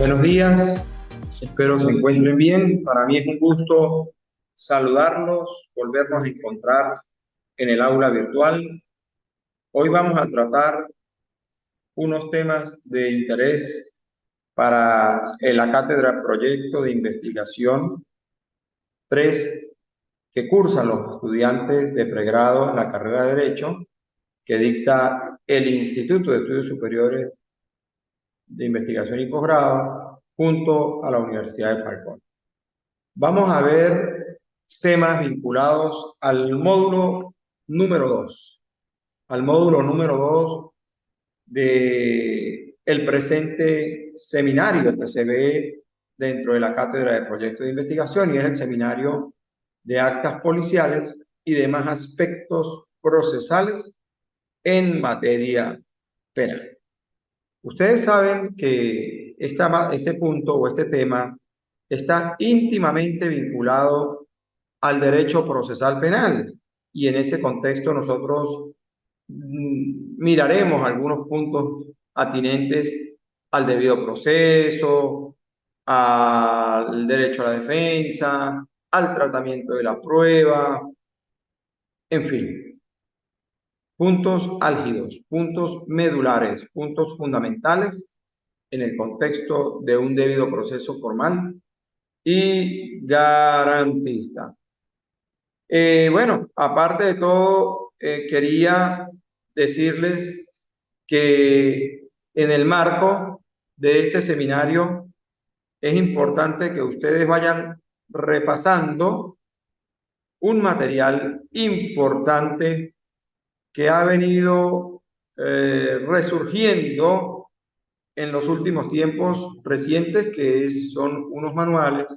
Buenos días, espero se encuentren bien. Para mí es un gusto saludarlos, volvernos a encontrar en el aula virtual. Hoy vamos a tratar unos temas de interés para la cátedra Proyecto de Investigación 3 que cursan los estudiantes de pregrado en la carrera de Derecho que dicta el Instituto de Estudios Superiores de Investigación y Posgrado junto a la Universidad de Falcón. Vamos a ver temas vinculados al módulo número 2, al módulo número 2 de el presente seminario que se ve dentro de la cátedra de proyectos de investigación, y es el seminario de actas policiales y demás aspectos procesales en materia penal. Ustedes saben que este punto o este tema está íntimamente vinculado al derecho procesal penal, y en ese contexto nosotros miraremos algunos puntos atinentes al debido proceso, al derecho a la defensa, al tratamiento de la prueba, en fin, puntos álgidos, puntos medulares, puntos fundamentales en el contexto de un debido proceso formal y garantista. Bueno, aparte de todo, quería decirles que en el marco de este seminario es importante que ustedes vayan repasando un material importante que ha venido resurgiendo en los últimos tiempos recientes, que son unos manuales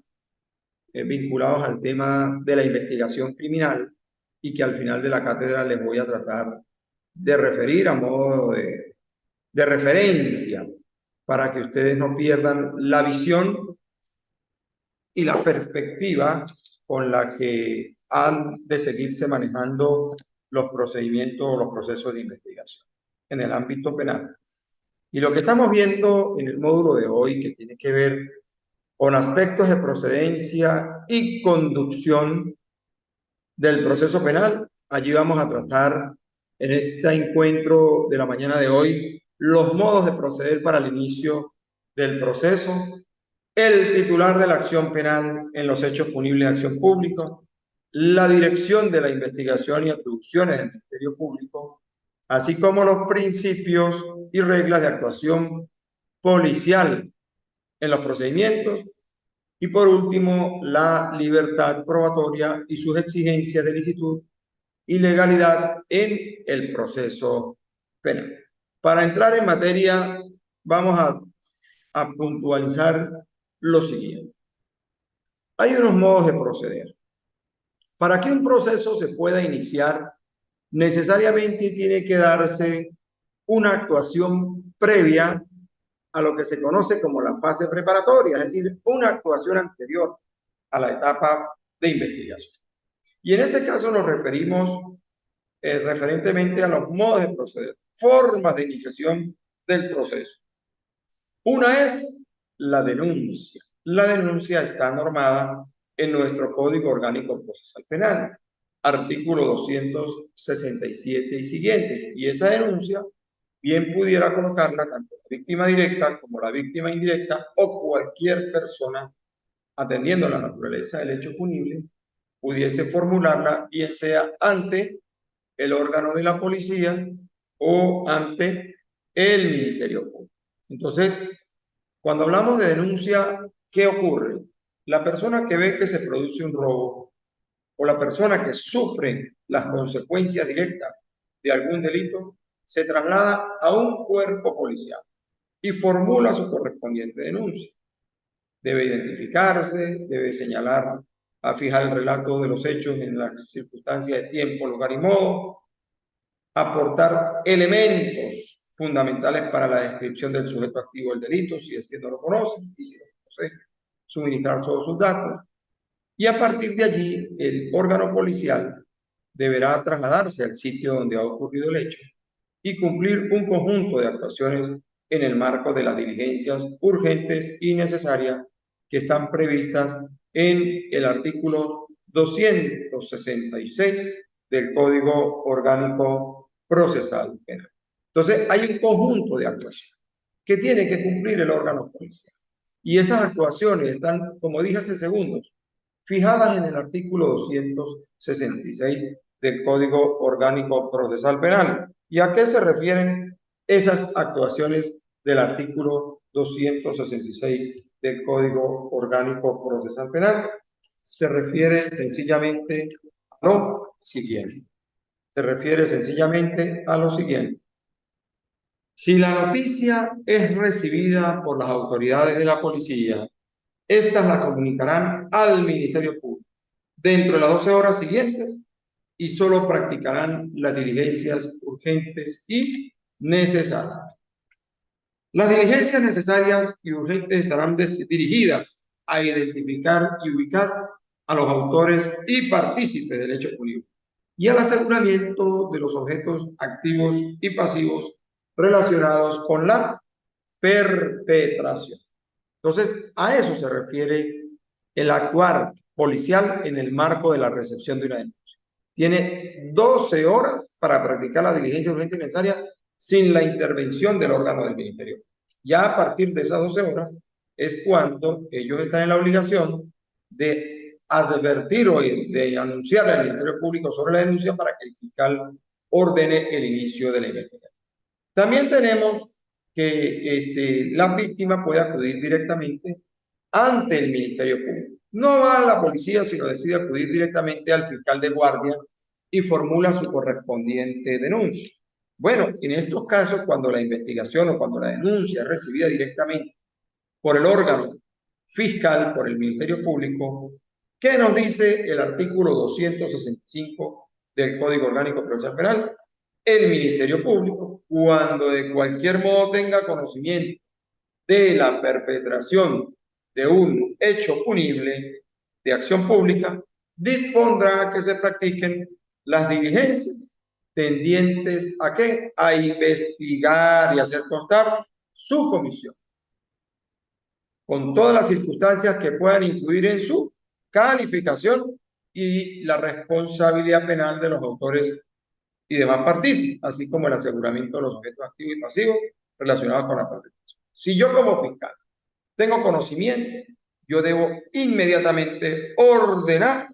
vinculados al tema de la investigación criminal, y que al final de la cátedra les voy a tratar de referir a modo de referencia para que ustedes no pierdan la visión y la perspectiva con la que han de seguirse manejando los procedimientos o los procesos de investigación en el ámbito penal. Y lo que estamos viendo en el módulo de hoy, que tiene que ver con aspectos de procedencia y conducción del proceso penal, allí vamos a tratar en este encuentro de la mañana de hoy los modos de proceder para el inicio del proceso, el titular de la acción penal en los hechos punibles de acción pública, la dirección de la investigación y atribuciones del Ministerio Público, así como los principios y reglas de actuación policial en los procedimientos, y por último, la libertad probatoria y sus exigencias de licitud y legalidad en el proceso penal. Para entrar en materia, vamos a puntualizar lo siguiente. Hay unos modos de proceder. Para que un proceso se pueda iniciar, necesariamente tiene que darse una actuación previa a lo que se conoce como la fase preparatoria, es decir, una actuación anterior a la etapa de investigación. Y en este caso nos referimos referentemente a los modos de proceder, formas de iniciación del proceso. Una es la denuncia. La denuncia está normada en nuestro Código Orgánico Procesal Penal, artículo 267 y siguientes, y esa denuncia bien pudiera colocarla tanto la víctima directa como la víctima indirecta o cualquier persona, atendiendo la naturaleza del hecho punible, pudiese formularla, bien sea ante el órgano de la policía o ante el Ministerio Público. Entonces, cuando hablamos de denuncia, ¿qué ocurre? La persona que ve que se produce un robo o la persona que sufre las consecuencias directas de algún delito se traslada a un cuerpo policial y formula su correspondiente denuncia. Debe identificarse, debe señalar, a fijar el relato de los hechos en las circunstancias de tiempo, lugar y modo, aportar elementos fundamentales para la descripción del sujeto activo del delito, si es que no lo conoce, y si lo conoce, suministrar todos sus datos. Y a partir de allí, el órgano policial deberá trasladarse al sitio donde ha ocurrido el hecho y cumplir un conjunto de actuaciones en el marco de las diligencias urgentes y necesarias que están previstas en el artículo 266 del Código Orgánico Procesal Penal. Entonces, hay un conjunto de actuaciones que tiene que cumplir el órgano policial. Y esas actuaciones están, como dije hace segundos, fijadas en el artículo 266 del Código Orgánico Procesal Penal. ¿Y a qué se refieren esas actuaciones del artículo 266 del Código Orgánico Procesal Penal? Se refiere sencillamente a lo siguiente. Se refiere sencillamente a lo siguiente. Si la noticia es recibida por las autoridades de la policía, estas la comunicarán al Ministerio Público dentro de las 12 horas siguientes y solo practicarán las diligencias urgentes y necesarias. Las diligencias necesarias y urgentes estarán dirigidas a identificar y ubicar a los autores y partícipes del hecho punible y al aseguramiento de los objetos activos y pasivos relacionados con la perpetración. Entonces, a eso se refiere el actuar policial en el marco de la recepción de una denuncia. Tiene 12 horas para practicar la diligencia urgente y necesaria sin la intervención del órgano del ministerio. Ya a partir de esas 12 horas es cuando ellos están en la obligación de advertir o de anunciar al Ministerio Público sobre la denuncia para que el fiscal ordene el inicio de la investigación. También tenemos que la víctima puede acudir directamente ante el Ministerio Público. No va a la policía, sino decide acudir directamente al fiscal de guardia y formula su correspondiente denuncia. Bueno, en estos casos, cuando la investigación o cuando la denuncia es recibida directamente por el órgano fiscal, por el Ministerio Público, ¿qué nos dice el artículo 265 del Código Orgánico Procesal Penal? El Ministerio Público, cuando de cualquier modo tenga conocimiento de la perpetración de un hecho punible de acción pública, dispondrá que se practiquen las diligencias tendientes a ¿qué? A investigar y hacer constar su comisión, con todas las circunstancias que puedan influir en su calificación y la responsabilidad penal de los autores y demás partícipes, así como el aseguramiento de los objetos activos y pasivos relacionados con la perpetración. Si yo como fiscal tengo conocimiento, yo debo inmediatamente ordenar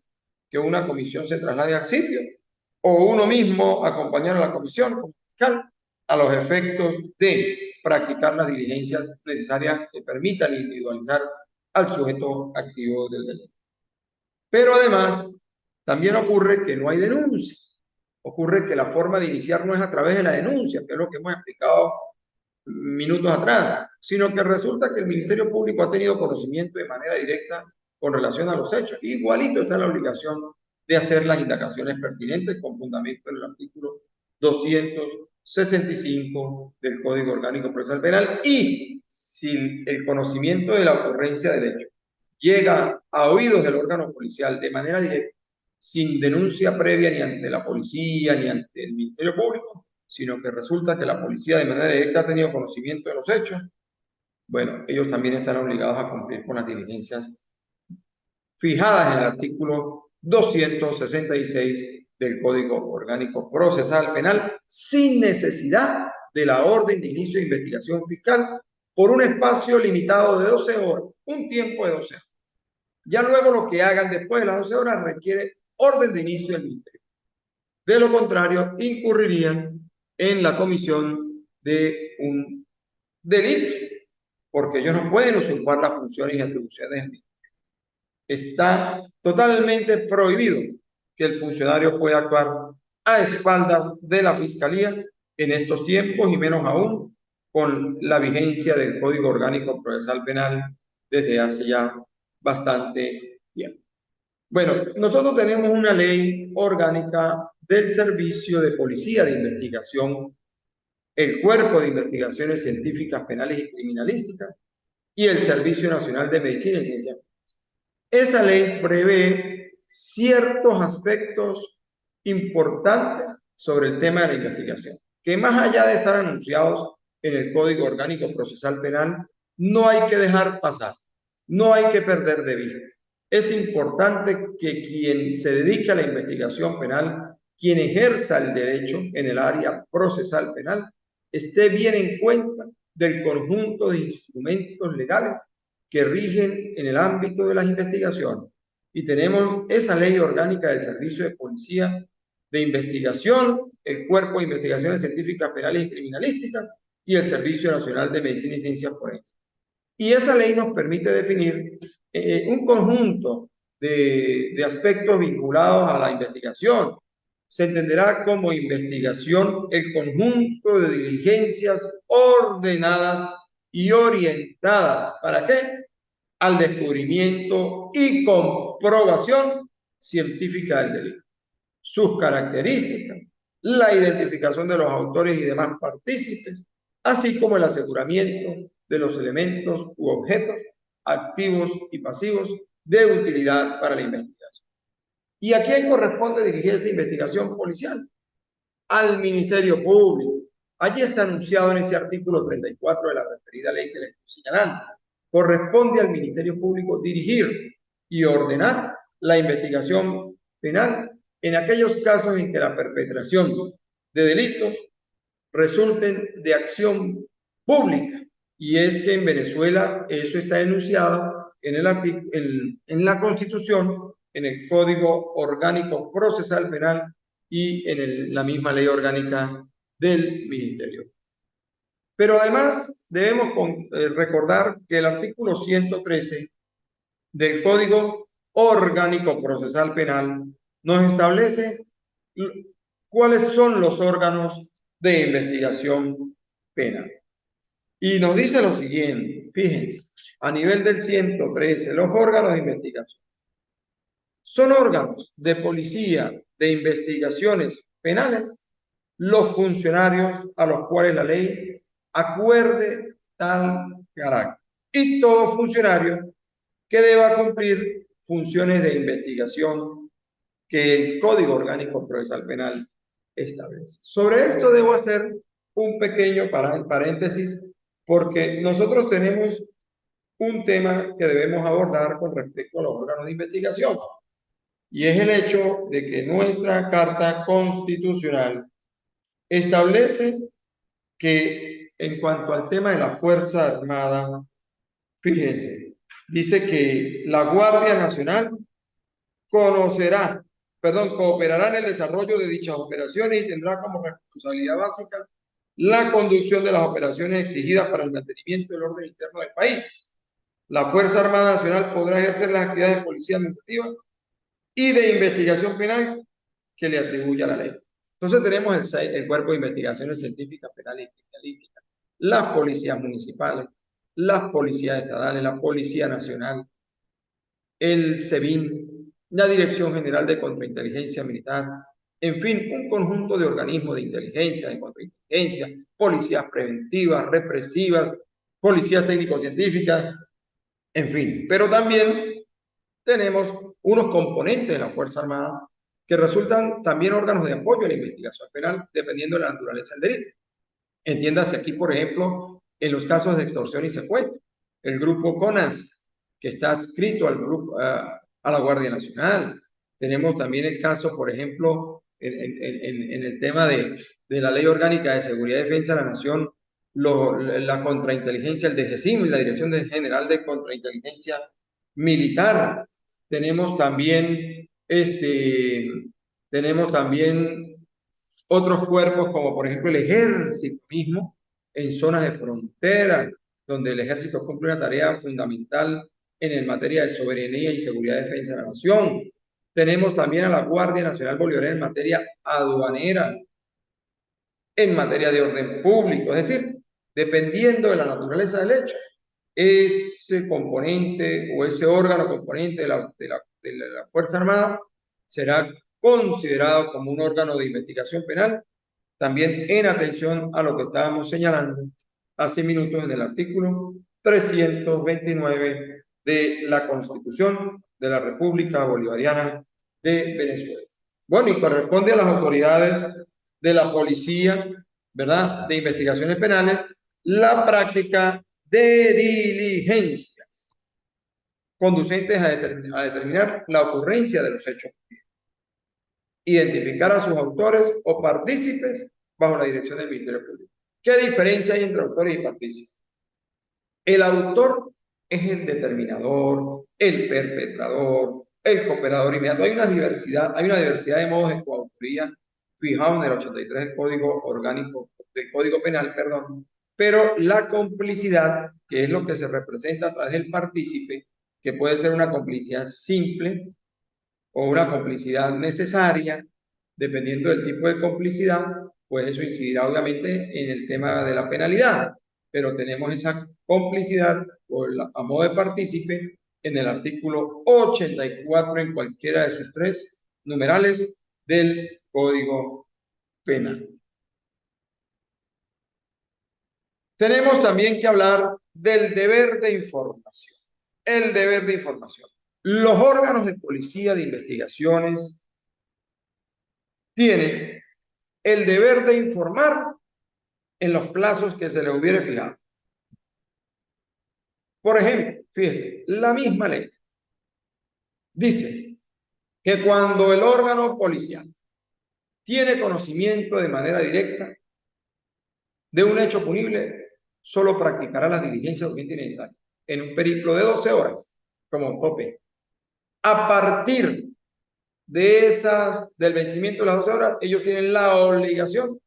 que una comisión se traslade al sitio o uno mismo acompañar a la comisión como fiscal a los efectos de practicar las diligencias necesarias que permitan individualizar al sujeto activo del delito. Pero además, también ocurre que no hay denuncia. Ocurre que la forma de iniciar no es a través de la denuncia, que es lo que hemos explicado minutos atrás, sino que resulta que el Ministerio Público ha tenido conocimiento de manera directa con relación a los hechos. Igualito está en la obligación de hacer las indagaciones pertinentes con fundamento en el artículo 265 del Código Orgánico Procesal Penal, y si el conocimiento de la ocurrencia del hecho llega a oídos del órgano policial de manera directa, sin denuncia previa ni ante la policía ni ante el Ministerio Público, sino que resulta que la policía de manera directa ha tenido conocimiento de los hechos, bueno, ellos también están obligados a cumplir con las diligencias fijadas en el artículo 266 del Código Orgánico Procesal Penal, sin necesidad de la orden de inicio de investigación fiscal por un espacio limitado de 12 horas, un tiempo de 12 horas. Ya luego lo que hagan después de las 12 horas requiere orden de inicio del ministerio. De lo contrario, incurrirían en la comisión de un delito, porque ellos no pueden usurpar las funciones y atribuciones del ministerio. Está totalmente prohibido que el funcionario pueda actuar a espaldas de la fiscalía en estos tiempos, y menos aún con la vigencia del Código Orgánico Procesal Penal desde hace ya bastante tiempo. Bueno, nosotros tenemos una ley orgánica del Servicio de Policía de Investigación, el Cuerpo de Investigaciones Científicas, Penales y Criminalísticas y el Servicio Nacional de Medicina y Ciencias. Esa ley prevé ciertos aspectos importantes sobre el tema de la investigación, que más allá de estar anunciados en el Código Orgánico Procesal Penal, no hay que dejar pasar, no hay que perder de vista. Es importante que quien se dedique a la investigación penal, quien ejerza el derecho en el área procesal penal, esté bien en cuenta del conjunto de instrumentos legales que rigen en el ámbito de las investigaciones. Y tenemos esa ley orgánica del Servicio de Policía de Investigación, el Cuerpo de Investigaciones Científicas Penales y Criminalísticas y el Servicio Nacional de Medicina y Ciencias Forenses. Y esa ley nos permite definir un conjunto de aspectos vinculados a la investigación. Se entenderá como investigación el conjunto de diligencias ordenadas y orientadas. ¿Para qué? Al descubrimiento y comprobación científica del delito. Sus características, la identificación de los autores y demás partícipes, así como el aseguramiento de los elementos u objetos activos y pasivos de utilidad para la investigación. ¿Y a quién corresponde dirigir esa investigación policial? Al Ministerio Público. Allí está anunciado en ese artículo 34 de la referida ley que le estoy señalando. Corresponde al Ministerio Público dirigir y ordenar la investigación penal en aquellos casos en que la perpetración de delitos resulten de acción pública. Y es que en Venezuela eso está enunciado en la Constitución, en el Código Orgánico Procesal Penal y en la misma ley orgánica del Ministerio. Pero además debemos recordar que el artículo 113 del Código Orgánico Procesal Penal nos establece cuáles son los órganos de investigación penal. Y nos dice lo siguiente, fíjense, a nivel del 113, los órganos de investigación son órganos de policía de investigaciones penales, los funcionarios a los cuales la ley acuerde tal carácter. Y todo funcionario que deba cumplir funciones de investigación que el Código Orgánico Procesal Penal establece. Sobre esto debo hacer un pequeño paréntesis porque nosotros tenemos un tema que debemos abordar con respecto a los órganos de investigación y es el hecho de que nuestra Carta Constitucional establece que en cuanto al tema de la Fuerza Armada, fíjense, dice que la Guardia Nacional cooperará en el desarrollo de dichas operaciones y tendrá como responsabilidad básica la conducción de las operaciones exigidas para el mantenimiento del orden interno del país. La Fuerza Armada Nacional podrá ejercer las actividades de policía administrativa y de investigación penal que le atribuya la ley. Entonces tenemos el Cuerpo de Investigaciones Científicas, Penales y Criminalísticas, las policías municipales, las policías estatales, la Policía Nacional, el SEBIN, la Dirección General de Contrainteligencia Militar, en fin, un conjunto de organismos de inteligencia, de contrainteligencia, policías preventivas, represivas, policías técnico-científicas, en fin. Pero también tenemos unos componentes de la Fuerza Armada que resultan también órganos de apoyo a la investigación penal, dependiendo de la naturaleza del delito. Entiéndase aquí, por ejemplo, en los casos de extorsión y secuestro, el grupo CONAS, que está adscrito al grupo, a la Guardia Nacional. Tenemos también el caso, por ejemplo, en el tema de la Ley Orgánica de Seguridad y Defensa de la Nación, la contrainteligencia, el DGCIM, la Dirección General de Contrainteligencia Militar. Tenemos también otros cuerpos como por ejemplo el ejército mismo en zonas de frontera, donde el ejército cumple una tarea fundamental en materia de soberanía y seguridad y defensa de la nación. Tenemos también a la Guardia Nacional Bolivariana en materia aduanera, en materia de orden público, es decir, dependiendo de la naturaleza del hecho, ese componente o ese órgano componente de la Fuerza Armada será considerado como un órgano de investigación penal, también en atención a lo que estábamos señalando hace minutos en el artículo 329 de la Constitución de la República Bolivariana de Venezuela. Bueno, y corresponde a las autoridades de la policía, ¿verdad?, de investigaciones penales, la práctica de diligencias conducentes a determinar la ocurrencia de los hechos, identificar a sus autores o partícipes bajo la dirección del Ministerio Público. ¿Qué diferencia hay entre autores y partícipes? El autor es el determinador, el perpetrador, el cooperador inmediato. Hay una diversidad de modos de coautoría fijados en el 83 del Código Orgánico, del Código Penal, perdón, pero la complicidad, que es lo que se representa a través del partícipe, que puede ser una complicidad simple o una complicidad necesaria, dependiendo del tipo de complicidad, pues eso incidirá obviamente en el tema de la penalidad, pero tenemos esa complicidad a modo de partícipe en el artículo 84 en cualquiera de sus tres numerales del Código Penal. Tenemos también que hablar del deber de información. El deber de información. Los órganos de policía de investigaciones tienen el deber de informar en los plazos que se les hubiere fijado. Por ejemplo, fíjese, la misma ley dice que cuando el órgano policial tiene conocimiento de manera directa de un hecho punible, solo practicará las diligencias urgentes y necesarias en un periplo de 12 horas como tope. A partir del vencimiento de las 12 horas, ellos tienen la obligación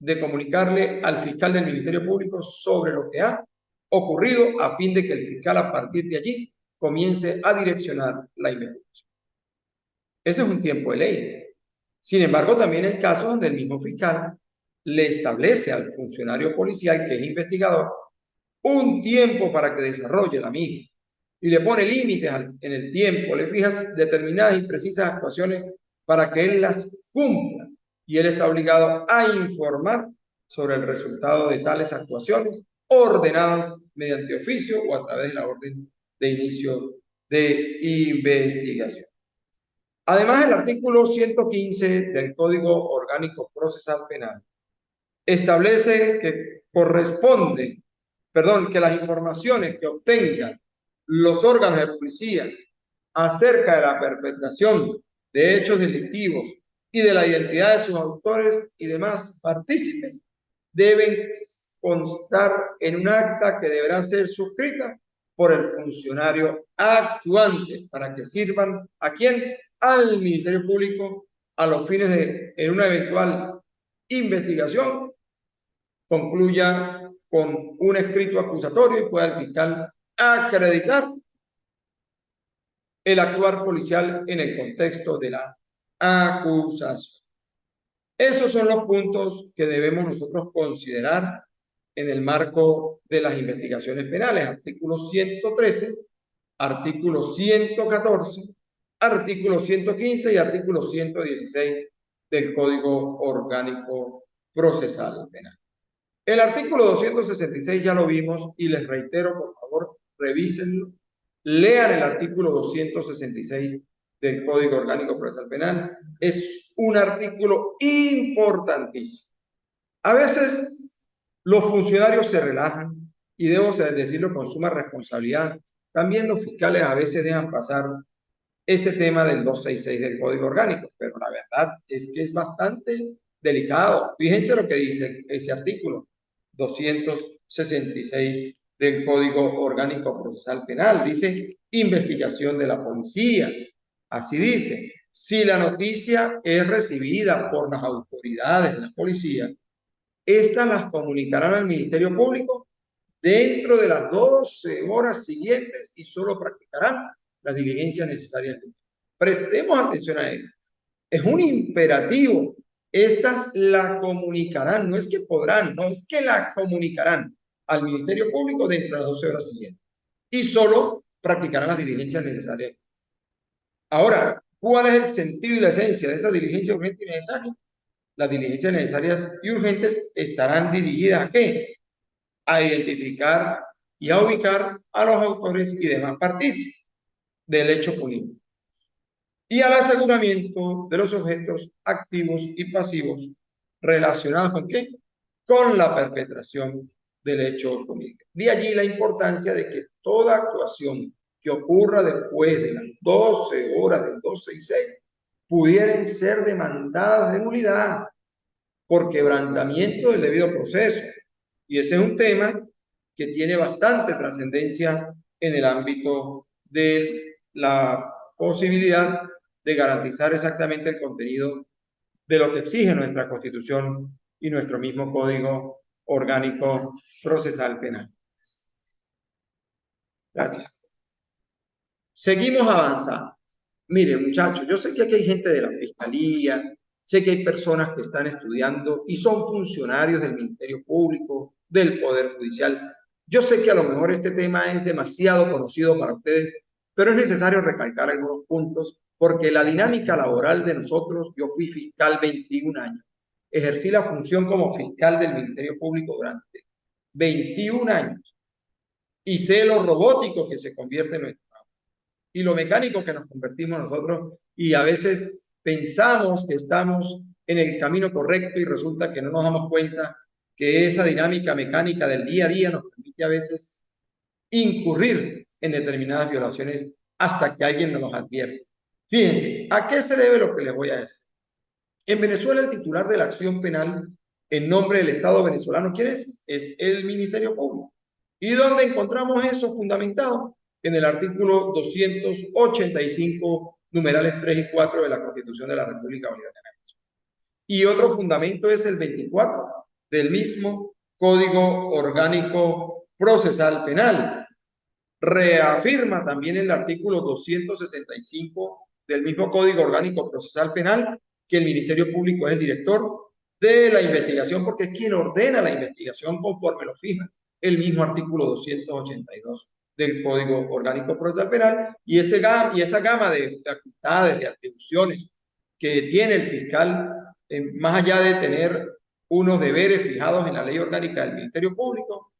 de comunicarle al fiscal del Ministerio Público sobre lo que ha ocurrido a fin de que el fiscal a partir de allí comience a direccionar la investigación. Ese es un tiempo de ley. Sin embargo, también hay casos donde el mismo fiscal le establece al funcionario policial que es investigador un tiempo para que desarrolle la misma y le pone límites en el tiempo, le fijas determinadas y precisas actuaciones para que él las cumpla y él está obligado a informar sobre el resultado de tales actuaciones ordenadas mediante oficio o a través de la orden de inicio de investigación. Además, el artículo 115 del Código Orgánico Procesal Penal establece que que las informaciones que obtengan los órganos de policía acerca de la perpetración de hechos delictivos y de la identidad de sus autores y demás partícipes deben constar en un acta que deberá ser suscrita por el funcionario actuante para que sirvan ¿a quién? Al Ministerio Público a los fines de, en una eventual investigación, concluya con un escrito acusatorio y pueda el fiscal acreditar el actuar policial en el contexto de la acusación. Esos son los puntos que debemos nosotros considerar en el marco de las investigaciones penales. Artículo 113, artículo 114, artículo 115 y artículo 116 del Código Orgánico Procesal Penal. El artículo 266 ya lo vimos y les reitero, por favor, revísenlo. Lean el artículo 266 del Código Orgánico Procesal Penal. Es un artículo importantísimo. A veces los funcionarios se relajan y debo decirlo con suma responsabilidad. También los fiscales a veces dejan pasar ese tema del 266 del Código Orgánico, pero la verdad es que es bastante delicado. Fíjense lo que dice ese artículo 266 del Código Orgánico Procesal Penal. Dice investigación de la policía. Así dice, si la noticia es recibida por las autoridades de la policía, estas las comunicarán al Ministerio Público dentro de las 12 horas siguientes y solo practicarán las diligencias necesarias. Prestemos atención a ello. Es un imperativo. Estas la comunicarán, no es que podrán, no es que la comunicarán al Ministerio Público dentro de las 12 horas siguientes y solo practicarán las diligencias necesarias. Ahora, ¿cuál es el sentido y la esencia de esas diligencias urgentes y necesarias? Las diligencias necesarias y urgentes estarán dirigidas ¿a qué? A identificar y a ubicar a los autores y demás partícipes del hecho punible y al aseguramiento de los objetos activos y pasivos relacionados con ¿qué? Con la perpetración del hecho cometido. De allí la importancia de que toda actuación que ocurra después de las 12 horas del 266 pudieran ser demandadas de nulidad por quebrantamiento del debido proceso. Y ese es un tema que tiene bastante trascendencia en el ámbito de la posibilidad de garantizar exactamente el contenido de lo que exige nuestra Constitución y nuestro mismo Código Orgánico Procesal Penal. Gracias. Seguimos avanzando. Miren, muchachos, yo sé que aquí hay gente de la Fiscalía, sé que hay personas que están estudiando y son funcionarios del Ministerio Público, del Poder Judicial. Yo sé que a lo mejor este tema es demasiado conocido para ustedes, pero es necesario recalcar algunos puntos porque la dinámica laboral de nosotros, yo fui fiscal 21 años, ejercí la función como fiscal del Ministerio Público durante 21 años y sé lo robótico que se convierte en nuestro y lo mecánico que nos convertimos nosotros y a veces pensamos que estamos en el camino correcto y resulta que no nos damos cuenta que esa dinámica mecánica del día a día nos permite a veces incurrir en determinadas violaciones hasta que alguien nos advierte. Fíjense, ¿a qué se debe lo que les voy a decir? En Venezuela el titular de la acción penal en nombre del Estado venezolano, ¿quién es? Es el Ministerio Público. ¿Y dónde encontramos eso fundamentado? En el artículo 285, numerales 3 y 4 de la Constitución de la República Bolivariana de Venezuela. Y otro fundamento es el 24 del mismo Código Orgánico Procesal Penal. Reafirma también el artículo 265 del mismo Código Orgánico Procesal Penal que el Ministerio Público es el director de la investigación porque es quien ordena la investigación conforme lo fija el mismo artículo 282 del Código Orgánico Procesal Penal y esa gama de facultades, de atribuciones que tiene el fiscal, más allá de tener unos deberes fijados en la ley orgánica del Ministerio Público,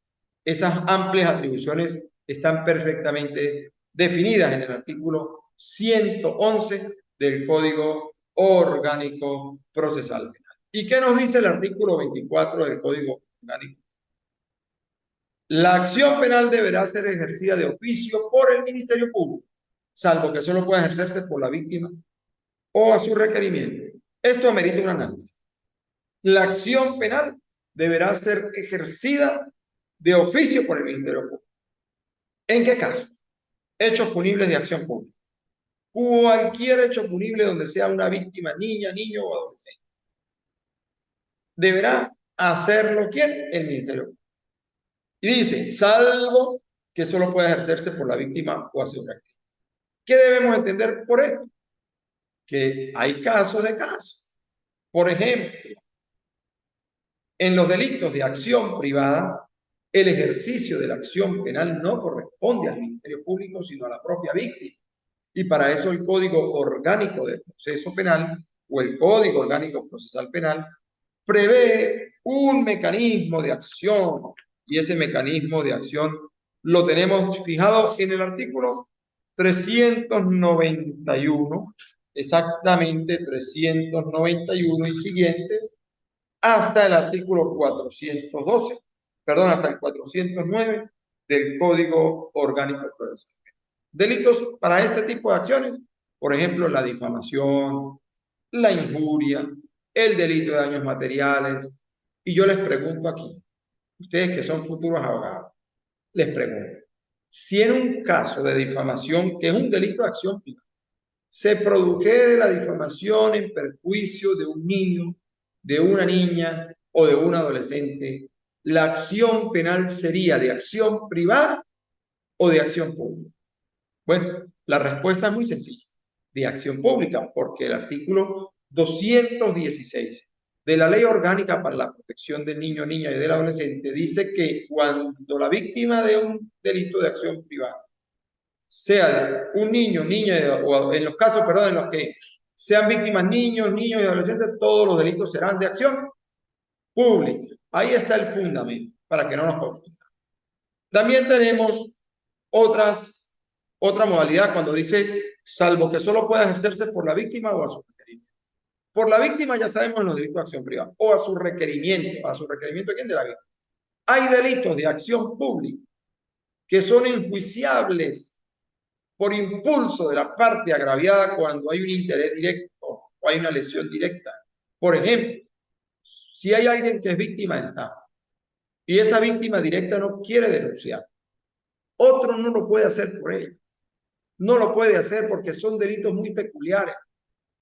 esas amplias atribuciones están perfectamente definidas en el artículo 111 del Código Orgánico Procesal Penal. ¿Y qué nos dice el artículo 24 del Código Orgánico? La acción penal deberá ser ejercida de oficio por el Ministerio Público, salvo que solo pueda ejercerse por la víctima o a su requerimiento. Esto amerita un análisis. La acción penal deberá ser ejercida de oficio por el Ministerio Público. ¿En qué caso? Hechos punibles de acción pública. Cualquier hecho punible donde sea una víctima, niña, niño o adolescente. Deberá hacerlo ¿quién? El Ministerio Público. Y dice, salvo que solo pueda ejercerse por la víctima o a su requerimiento. ¿Qué debemos entender por esto? Que hay casos de casos. Por ejemplo, en los delitos de acción privada, el ejercicio de la acción penal no corresponde al Ministerio Público, sino a la propia víctima. Y para eso el Código Orgánico de Proceso Penal o el Código Orgánico Procesal Penal prevé un mecanismo de acción y ese mecanismo de acción lo tenemos fijado en el artículo 391, exactamente 391 y siguientes, hasta el artículo 412, perdón, hasta el 409 del Código Orgánico Procesal. Delitos para este tipo de acciones, por ejemplo, la difamación, la injuria, el delito de daños materiales. Y yo les pregunto aquí, ustedes que son futuros abogados, les pregunto, si en un caso de difamación, que es un delito de acción penal, se produjere la difamación en perjuicio de un niño, de una niña o de un adolescente, ¿la acción penal sería de acción privada o de acción pública? Bueno, la respuesta es muy sencilla, de acción pública, porque el artículo 216 de la Ley Orgánica para la Protección del Niño, Niña y del Adolescente dice que cuando la víctima de un delito de acción privada sea un niño, niña, o en los casos, perdón, en los que sean víctimas niños, niños y adolescentes, todos los delitos serán de acción pública. Ahí está el fundamento, para que no nos confundamos. También tenemos otra modalidad cuando dice, salvo que solo pueda ejercerse por la víctima o a su requerimiento. Por la víctima ya sabemos en los delitos de acción privada, o a su requerimiento. ¿A su requerimiento quién? De la víctima. Hay delitos de acción pública que son enjuiciables por impulso de la parte agraviada cuando hay un interés directo o hay una lesión directa. Por ejemplo, si hay alguien que es víctima de estafa y esa víctima directa no quiere denunciar, otro no lo puede hacer por ella. No lo puede hacer porque son delitos muy peculiares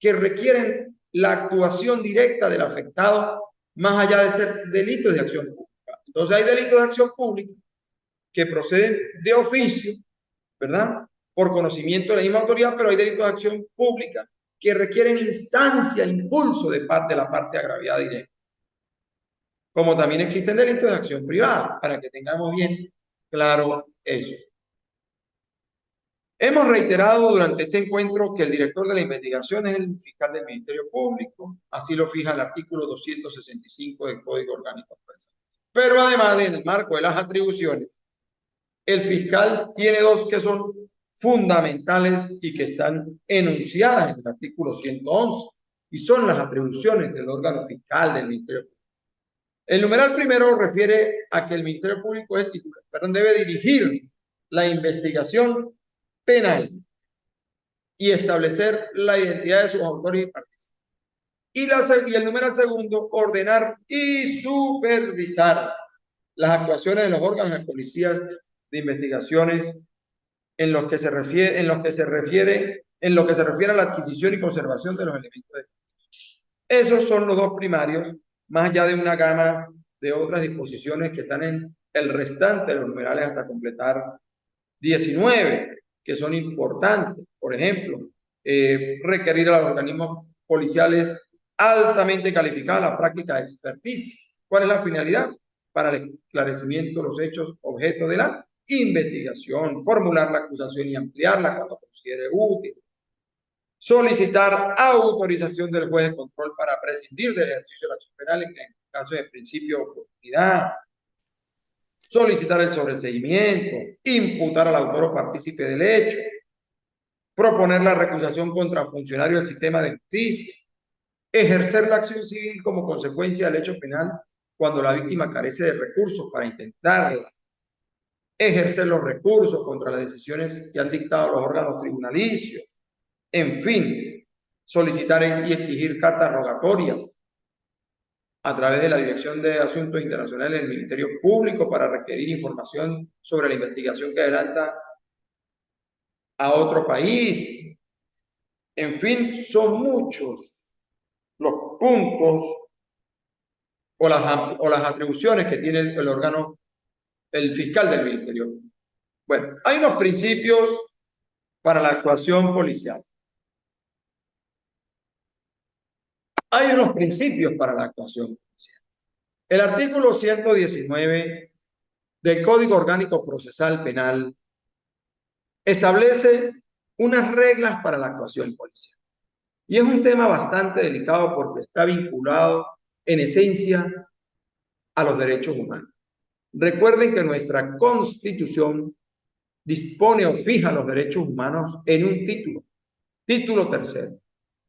que requieren la actuación directa del afectado más allá de ser delitos de acción pública. Entonces hay delitos de acción pública que proceden de oficio, ¿verdad? Por conocimiento de la misma autoridad, pero hay delitos de acción pública que requieren instancia, impulso de parte de la parte agraviada directa. Como también existen delitos de acción privada, para que tengamos bien claro eso. Hemos reiterado durante este encuentro que el director de la investigación es el fiscal del Ministerio Público, así lo fija el artículo 265 del Código Orgánico Procesal. Pero además, en el marco de las atribuciones, el fiscal tiene dos que son fundamentales y que están enunciadas en el artículo 111, y son las atribuciones del órgano fiscal del Ministerio Público. El numeral primero refiere a que el Ministerio Público es titular, debe dirigir la investigación penal y establecer la identidad de sus autores y partícipes. Y el numeral segundo, ordenar y supervisar las actuaciones de los órganos de policías de investigaciones en lo que se refiere a la adquisición y conservación de los elementos de justicia. Esos son los dos primarios, más allá de una gama de otras disposiciones que están en el restante de los numerales hasta completar 19, que son importantes. Por ejemplo, requerir a los organismos policiales altamente calificados la práctica de experticia. ¿Cuál es la finalidad? Para el esclarecimiento de los hechos objeto de la investigación, formular la acusación y ampliarla cuando considere útil, solicitar autorización del juez de control para prescindir del ejercicio de la acción penal en caso de principio de oportunidad, solicitar el sobreseimiento, imputar al autor o partícipe del hecho, proponer la recusación contra funcionarios del sistema de justicia, ejercer la acción civil como consecuencia del hecho penal cuando la víctima carece de recursos para intentarla, ejercer los recursos contra las decisiones que han dictado los órganos tribunalicios, en fin, solicitar y exigir cartas rogatorias a través de la Dirección de Asuntos Internacionales del Ministerio Público para requerir información sobre la investigación que adelanta a otro país. En fin, son muchos los puntos o las atribuciones que tiene el órgano, el fiscal del Ministerio. Bueno, hay unos principios para la actuación policial. Hay unos principios para la actuación policial. El artículo 119 del Código Orgánico Procesal Penal establece unas reglas para la actuación policial. Y es un tema bastante delicado porque está vinculado en esencia a los derechos humanos. Recuerden que nuestra Constitución dispone o fija los derechos humanos en un título tercero.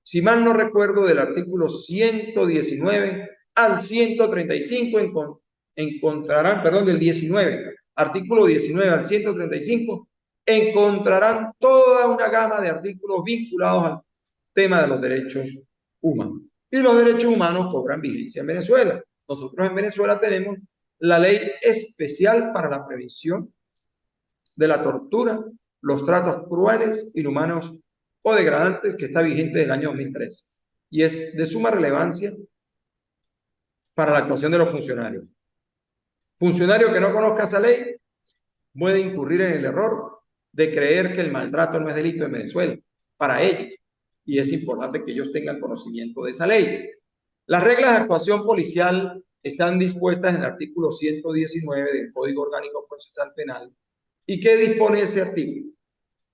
Si mal no recuerdo, del artículo 119 al 135 encontrarán, perdón, del 19, artículo 19 al 135, encontrarán toda una gama de artículos vinculados al tema de los derechos humanos. Y los derechos humanos cobran vigencia en Venezuela. Nosotros en Venezuela tenemos la ley especial para la prevención de la tortura, los tratos crueles, inhumanos o degradantes, que está vigente desde el año 2013 y es de suma relevancia para la actuación de los funcionarios. Funcionario que no conozca esa ley puede incurrir en el error de creer que el maltrato no es delito en Venezuela para ellos, y es importante que ellos tengan conocimiento de esa ley. Las reglas de actuación policial están dispuestas en el artículo 119 del Código Orgánico Procesal Penal. ¿Y qué dispone ese artículo?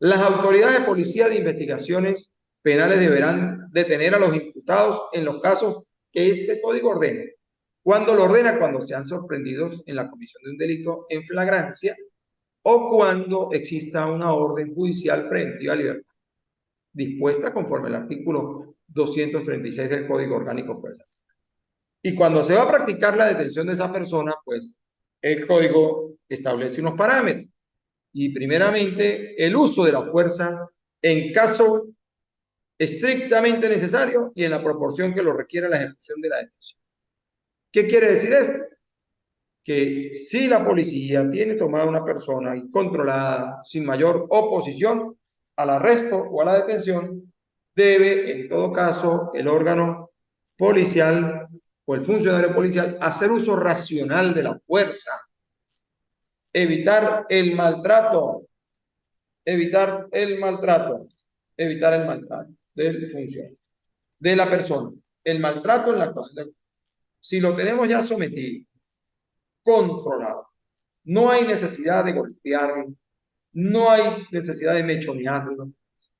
Las autoridades de policía de investigaciones penales deberán detener a los imputados en los casos que este código ordene. ¿Cuándo lo ordena? Cuando sean sorprendidos en la comisión de un delito en flagrancia o cuando exista una orden judicial preventiva de libertad, dispuesta conforme al artículo 236 del Código Orgánico Procesal. Y cuando se va a practicar la detención de esa persona, pues El código establece unos parámetros y primeramente el uso de la fuerza en caso estrictamente necesario y en la proporción que lo requiera la ejecución de la detención. ¿Qué quiere decir esto? Que si la policía tiene tomada una persona y controlada sin mayor oposición al arresto o a la detención, debe en todo caso el órgano policial o el funcionario policial hacer uso racional de la fuerza, evitar el maltrato, evitar el maltrato, evitar el maltrato del funcionario, de la persona, el maltrato en la actuación. Si lo tenemos ya sometido, controlado, no hay necesidad de golpearlo, no hay necesidad de mechonearlo,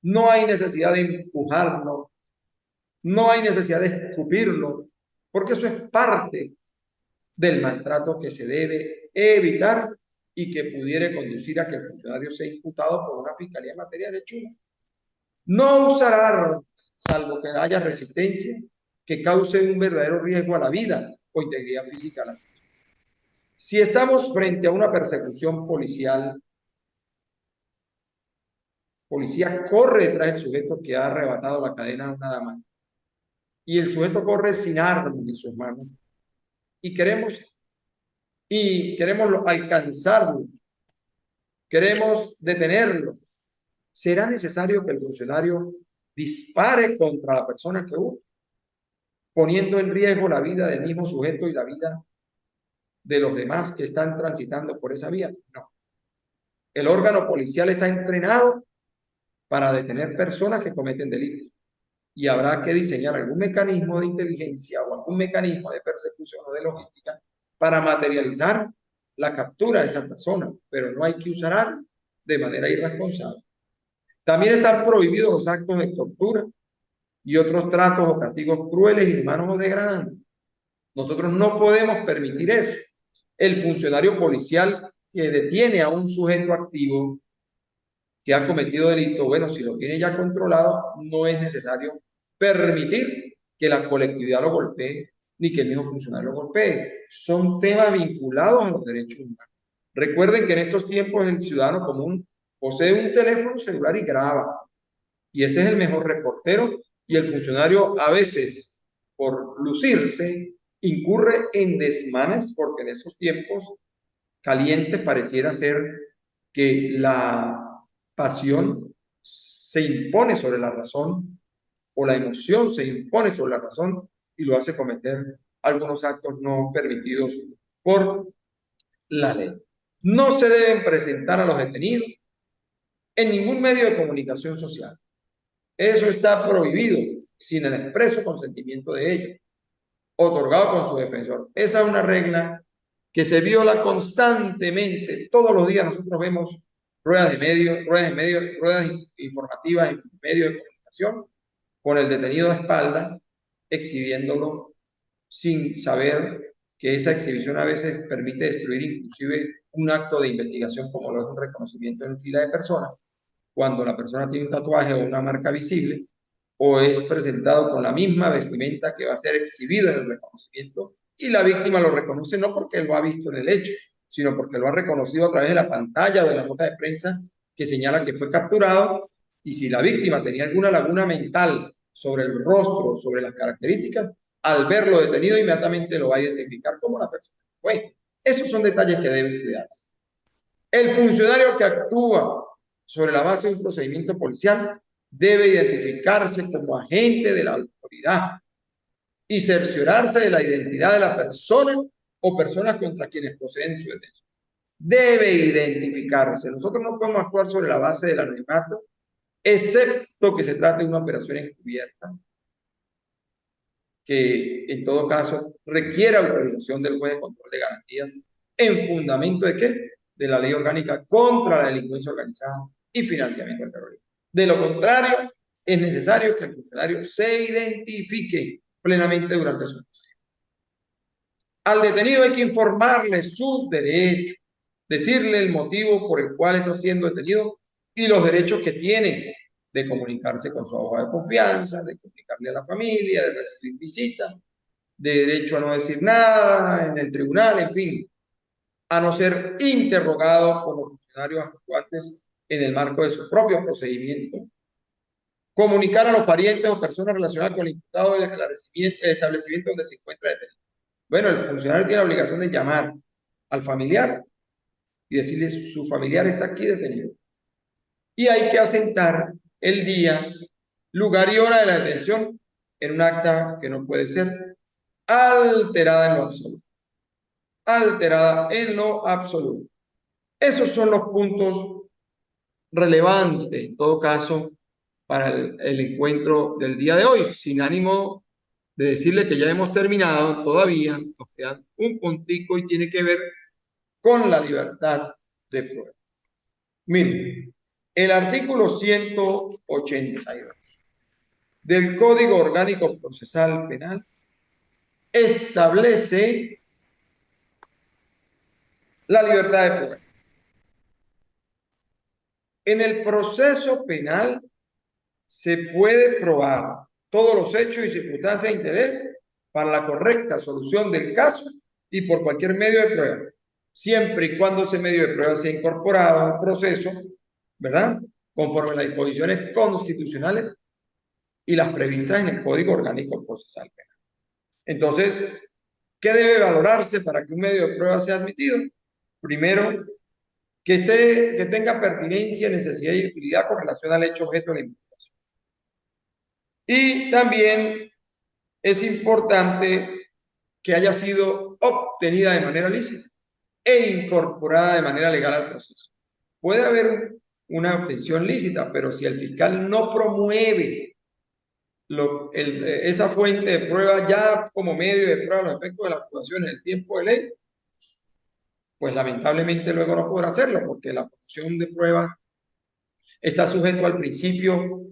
no hay necesidad de empujarlo, no hay necesidad de escupirlo, porque eso es parte del maltrato que se debe evitar y que pudiera conducir a que el funcionario sea imputado por una fiscalía en materia de chuma. No usar armas, salvo que haya resistencia que cause un verdadero riesgo a la vida o integridad física de la persona. Si estamos frente a una persecución policial, policía corre detrás del sujeto que ha arrebatado la cadena a una dama y el sujeto corre sin armas en sus manos y queremos alcanzarlo, queremos detenerlo. ¿Será necesario que el funcionario dispare contra la persona que huye, poniendo en riesgo la vida del mismo sujeto y la vida de los demás que están transitando por esa vía? No. El órgano policial está entrenado para detener personas que cometen delitos y habrá que diseñar algún mecanismo de inteligencia o algún mecanismo de persecución o de logística para materializar la captura de esa persona, pero no hay que usar armas de manera irresponsable. También están prohibidos los actos de tortura y otros tratos o castigos crueles, inhumanos o degradantes. Nosotros no podemos permitir eso. El funcionario policial que detiene a un sujeto activo que ha cometido delito, bueno, si lo tiene ya controlado, no es necesario permitir que la colectividad lo golpee ni que el mismo funcionario lo golpee. Son temas vinculados a los derechos humanos. Recuerden que en estos tiempos el ciudadano común posee un teléfono celular y graba. Y ese es el mejor reportero y el funcionario a veces, por lucirse, incurre en desmanes porque en esos tiempos calientes pareciera ser que la pasión se impone sobre la razón o la emoción se impone sobre la razón y lo hace cometer algunos actos no permitidos por la ley. No se deben presentar a los detenidos en ningún medio de comunicación social. Eso está prohibido sin el expreso consentimiento de ellos, otorgado con su defensor. Esa es una regla que se viola constantemente. Todos los días nosotros vemos ruedas informativas en medios de comunicación con el detenido de espaldas exhibiéndolo sin saber que esa exhibición a veces permite destruir inclusive un acto de investigación como lo es un reconocimiento en fila de personas, cuando la persona tiene un tatuaje o una marca visible, o es presentado con la misma vestimenta que va a ser exhibido en el reconocimiento y la víctima lo reconoce no porque lo ha visto en el hecho, sino porque lo ha reconocido a través de la pantalla o de la nota de prensa que señala que fue capturado, y si la víctima tenía alguna laguna mental sobre el rostro, sobre las características, al verlo detenido inmediatamente lo va a identificar como la persona que fue. Esos son detalles que deben cuidarse. El funcionario que actúa sobre la base de un procedimiento policial debe identificarse como agente de la autoridad y cerciorarse de la identidad de la persona o personas contra quienes proceden su detención. Debe identificarse. Nosotros no podemos actuar sobre la base del anonimato, excepto que se trate de una operación encubierta, que en todo caso requiere autorización del juez de control de garantías en fundamento de qué? De la ley orgánica contra la delincuencia organizada y financiamiento del terrorismo. De lo contrario, es necesario que el funcionario se identifique plenamente durante su proceso. Al detenido hay que informarle sus derechos, decirle el motivo por el cual está siendo detenido y los derechos que tiene de comunicarse con su abogado de confianza, de comunicarle a la familia, de recibir visitas, de derecho a no decir nada en el tribunal, en fin. a no ser interrogados por los funcionarios actuantes en el marco de su propio procedimiento, comunicar a los parientes o personas relacionadas con el imputado el establecimiento donde se encuentra detenido. Bueno, el funcionario tiene la obligación de llamar al familiar y decirle su familiar está aquí detenido. Y hay que asentar el día, lugar y hora de la detención en un acta que no puede ser alterada en lo absoluto. Alterada en lo absoluto. Esos son los puntos relevantes, en todo caso, para el encuentro del día de hoy, sin ánimo de decirle que ya hemos terminado, todavía nos queda un puntico y tiene que ver con la libertad de prueba. Miren, el artículo 182 del Código Orgánico Procesal Penal establece la libertad de prueba. En el proceso penal se puede probar todos los hechos y circunstancias de interés para la correcta solución del caso y por cualquier medio de prueba, siempre y cuando ese medio de prueba sea incorporado al proceso, ¿verdad? Conforme a las disposiciones constitucionales y las previstas en el Código Orgánico Procesal Penal. Entonces, ¿qué debe valorarse para que un medio de prueba sea admitido? Primero, que tenga pertinencia, necesidad y utilidad con relación al hecho objeto de la imputación. Y también es importante que haya sido obtenida de manera lícita e incorporada de manera legal al proceso. Puede haber una obtención lícita, pero si el fiscal no promueve esa fuente de prueba ya como medio de prueba los efectos de la acusación en el tiempo de ley, pues lamentablemente luego no podrá hacerlo, porque la producción de pruebas está sujeto al principio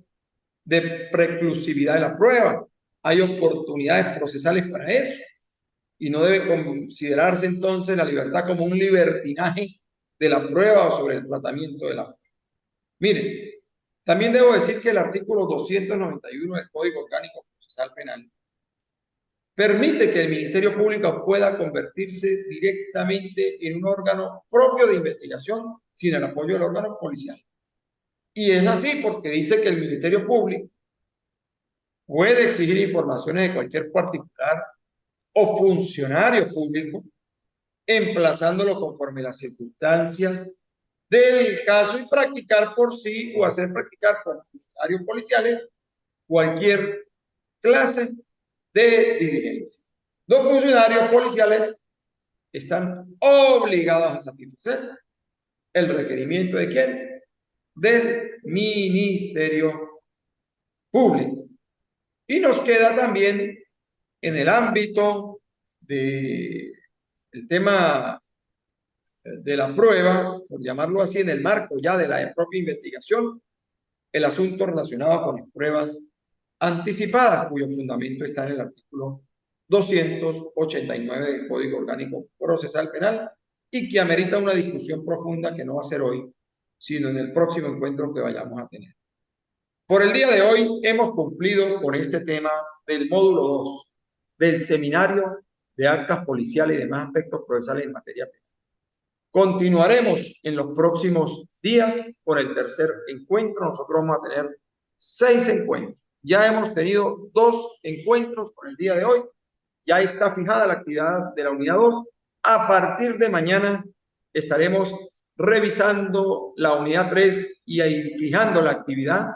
de preclusividad de la prueba. Hay oportunidades procesales para eso y no debe considerarse entonces la libertad como un libertinaje de la prueba o sobre el tratamiento de la prueba. Miren, también debo decir que el artículo 291 del Código Orgánico Procesal Penal permite que el Ministerio Público pueda convertirse directamente en un órgano propio de investigación sin el apoyo del órgano policial. Y es así porque dice que el Ministerio Público puede exigir informaciones de cualquier particular o funcionario público, emplazándolo conforme las circunstancias del caso y practicar por sí o hacer practicar por funcionarios policiales cualquier clase de diligencia. Los funcionarios policiales están obligados a satisfacer el requerimiento de ¿quién? Del Ministerio Público. Y nos queda también en el ámbito del tema de la prueba, por llamarlo así, en el marco ya de la propia investigación, el asunto relacionado con las pruebas anticipadas, cuyo fundamento está en el artículo 289 del Código Orgánico Procesal Penal y que amerita una discusión profunda que no va a ser hoy, sino en el próximo encuentro que vayamos a tener. Por el día de hoy hemos cumplido con este tema del módulo 2 del seminario de actas policiales y demás aspectos procesales en materia penal. Continuaremos en los próximos días con el tercer encuentro. Nosotros vamos a tener 6 encuentros. Ya hemos tenido 2 encuentros por el día de hoy. Ya está fijada la actividad de la unidad 2. A partir de mañana estaremos revisando la unidad 3 y ahí fijando la actividad.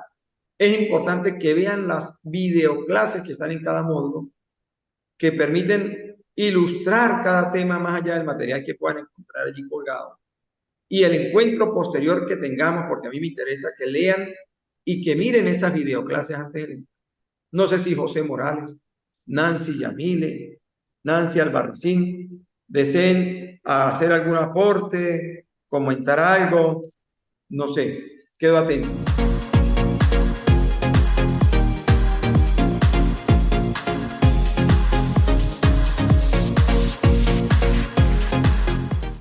Es importante que vean las videoclases que están en cada módulo, que permiten ilustrar cada tema más allá del material que puedan encontrar allí colgado. Y el encuentro posterior que tengamos, porque a mí me interesa que lean y que miren esas videoclases antes del encuentro. No sé si José Morales, Nancy Yamile, Nancy Albarracín deseen hacer algún aporte, comentar algo, no sé, quedo atento.